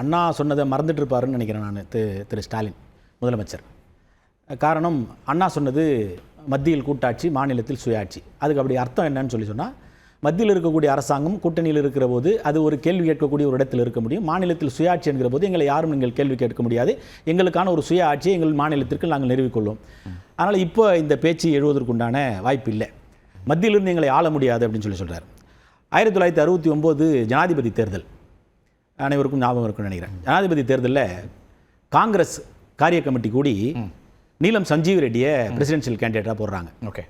அண்ணா சொன்னதை மறந்துட்டு இருப்பாருன்னு நினைக்கிறேன் நான். திரு ஸ்டாலின் முதலமைச்சர். காரணம், அண்ணா சொன்னது மத்தியில் கூட்டாட்சி, மாநிலத்தில் சுயாட்சி. அதுக்கு அப்படி அர்த்தம் என்னன்னு சொன்னால், மத்தியில் இருக்கக்கூடிய அரசாங்கம் கூட்டணியில் இருக்கிற போது அது ஒரு கேள்வி கேட்கக்கூடிய ஒரு இடத்தில் இருக்க முடியும். மாநிலத்தில் சுயாட்சி என்கிற போது எங்களை யாரும் நீங்கள் கேள்வி கேட்க முடியாது. எங்களுக்கான ஒரு சுய ஆட்சியை எங்கள் மாநிலத்திற்கு நாங்கள் நிறுவிக்கொள்வோம். அதனால் இப்போ இந்த பேச்சு எழுவதற்குண்டான வாய்ப்பு இல்லை. மத்தியிலிருந்து எங்களை ஆள முடியாது அப்படின்னு சொல்கிறார். 1969 ஜனாதிபதி தேர்தல் அனைவருக்கும் ஞாபகம் இருக்குன்னு நினைக்கிறேன். ஜனாதிபதி தேர்தலில் காங்கிரஸ் காரிய கமிட்டி கூடி நீலம் சஞ்சீவ் ரெட்டியை பிரசிடென்ஷியல் கேண்டிடேட்டாக போடுறாங்க. ஓகே.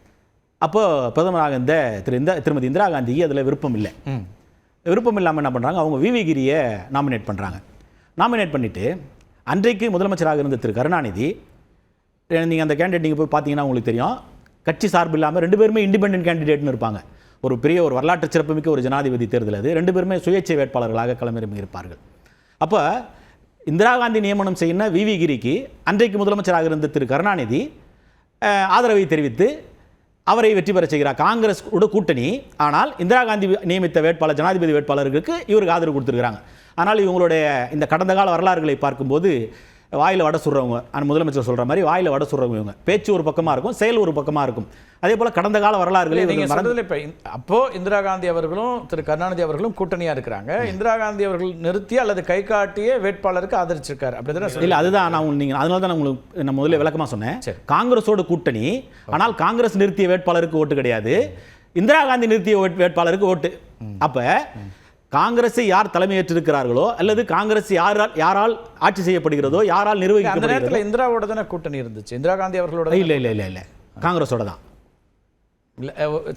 அப்போ பிரதமராக இருந்த திருமதி இந்திரா காந்திக்கு அதில் விருப்பம் இல்லை. விருப்பம் இல்லாமல் என்ன பண்ணுறாங்க, அவங்க விவி கிரியை நாமினேட் பண்ணுறாங்க. நாமினேட் பண்ணிவிட்டு அன்றைக்கு முதலமைச்சராக இருந்த திரு கருணாநிதி, நீங்கள் அந்த கேண்டிடேட் நீங்கள் போய் பார்த்தீங்கன்னா உங்களுக்கு தெரியும், கட்சி சார்பு இல்லாமல் 2 பேருமே இண்டிபெண்டன்ட் கேண்டிடேட்னு இருப்பாங்க. ஒரு பெரிய ஒரு வரலாற்று சிறப்புமிக்க ஒரு ஜனாதிபதி தேர்தல் அது. 2 பேருமே சுயேட்சை வேட்பாளர்களாக களமிறங்கி இருப்பார்கள். அப்போ இந்திரா காந்தி நியமனம் செய்யணும் விவி கிரிக்கு அன்றைக்கு முதலமைச்சராக இருந்த திரு கருணாநிதி ஆதரவை தெரிவித்து அவரை வெற்றி பெற செய்கிறார். காங்கிரஸ் கூட்டணி. ஆனால் இந்திரா காந்தி நியமித்த வேட்பாளர், ஜனாதிபதி வேட்பாளருக்கு இவருக்கு ஆதரவு கொடுத்துருக்காங்க. ஆனால் இவங்களுடைய இந்த கடந்த கால வரலாறுகளை பார்க்கும்போது வாயில் வடை சுடுறவங்க, அந்த முதலமைச்சர் சொல்கிற மாதிரி வாயில் வடை சுடுறவங்க இவங்க. பேச்சு ஒரு பக்கமாக இருக்கும், செயல் ஒரு பக்கமாக இருக்கும். அதே போல் கடந்த கால வரலாறுகளை இப்போ அப்போ இந்திரா காந்தி அவர்களும் திரு கருணாநிதி அவர்களும் கூட்டணியாக இருக்கிறாங்க. இந்திரா காந்தி அவர்கள் நிறுத்திய அல்லது கை காட்டிய வேட்பாளருக்கு ஆதரிச்சிருக்காரு அப்படி இல்லை. அதுதான் நான் நீங்கள் அதனால தான் நான் உங்களுக்கு நான் முதல்ல விளக்கமாக சொன்னேன். காங்கிரஸோட கூட்டணி, ஆனால் காங்கிரஸ் நிறுத்திய வேட்பாளருக்கு ஓட்டு கிடையாது, இந்திரா காந்தி நிறுத்திய வேட்பாளருக்கு ஓட்டு. அப்போ காங்கிரஸை யார் தலைமையேற்றிருக்கிறார்களோ அல்லது காங்கிரஸ் யாரால் ஆட்சி செய்யப்படுகிறதோ, யாரால் நிர்வகிக்கப்படுகிறதோ. இந்திராவோட தானே கூட்டணி இருந்துச்சு, இந்திரா காந்தி அவர்களோட. இல்லை இல்லை இல்லை இல்லை காங்கிரஸோட தான்.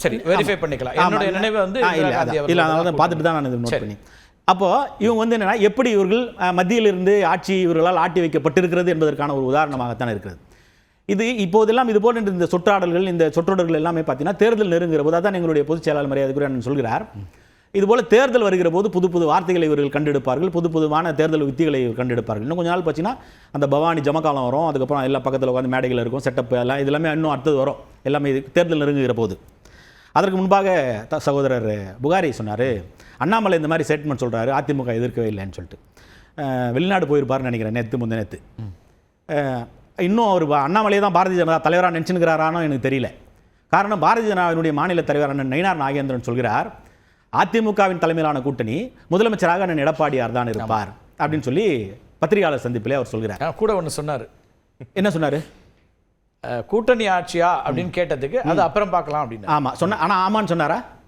சரி, வெரிஃபை பண்ணிக்கலாம். என்னுடைய நினைவு வந்து இல்லை, அதனால தான் பார்த்துட்டு தான் நான் இதை நோட் பண்ணி. அப்போது இவங்க வந்து என்னென்னா, எப்படி இவர்கள் மத்தியிலிருந்து ஆட்சி இவர்களால் ஆட்டி வைக்கப்பட்டிருக்கிறது என்பதற்கான ஒரு உதாரணமாகத்தான் இருக்கிறது. இது இப்போதெல்லாம் இது போன்ற இந்த சொற்றாடல்கள், இந்த சொற்றொடர்கள் எல்லாமே பார்த்தீங்கன்னா தேர்தல் நெருங்குகிற போது, அதான் எங்களுடைய பொதுச் செயலாளர் மரியாதைக்குரிய சொல்கிறார், இதுபோல் தேர்தல் வருகிற போது புது புது வார்த்தைகளை இவர்கள் கண்டெடுப்பார்கள், புது புதுமான தேர்தல் உத்திகளை கண்டெடுப்பார்கள். இன்னும் கொஞ்ச நாள் பார்த்தீங்கன்னா அந்த பவானி ஜமக்காலம் வரும், அதுக்கப்புறம் எல்லா பக்கத்தில் உட்காந்து மேடைகள் இருக்கும், செட்டப் எல்லாம், இது எல்லாமே இன்னும் அடுத்தது வரும். எல்லாமே இது தேர்தல் நெருங்குகிற போது. அதற்கு முன்பாக சகோதரர் புகாரி சொன்னார், அண்ணாமலை இந்த மாதிரி ஸ்டேட்மெண்ட் சொல்கிறாரு, அதிமுக எதிர்க்கவே இல்லைன்னு சொல்லிட்டு. வெளிநாடு போயிருப்பார்னு நினைக்கிறேன், நேற்று. இன்னும் அவர் அண்ணாமலையை தான் பாரதிய ஜனதா தலைவராக நினச்சினுக்கிறாரானோ எனக்கு தெரியல. காரணம், பாரதிய ஜனதாவினுடைய மாநில தலைவர் அண்ணன் நயினார் நாகேந்திரன் சொல்கிறார், அதிமுகவின் தலைமையிலான கூட்டணி முதலமைச்சராக அண்ணன் எடப்பாடியார் தான் இருப்பார் அப்படின்னு சொல்லி பத்திரிகையாளர் சந்திப்பிலே அவர் சொல்கிறார். கூட ஒன்று சொன்னார். என்ன சொன்னார்? கூட்டணி ஆட்சியா அப்படின்னு கேட்டதுக்கு அது அப்புறம் பார்க்கலாம் அப்படின்னு. ஆமாம் சொன்ன. ஆனால் ஆமான்னு சொன்னாரா?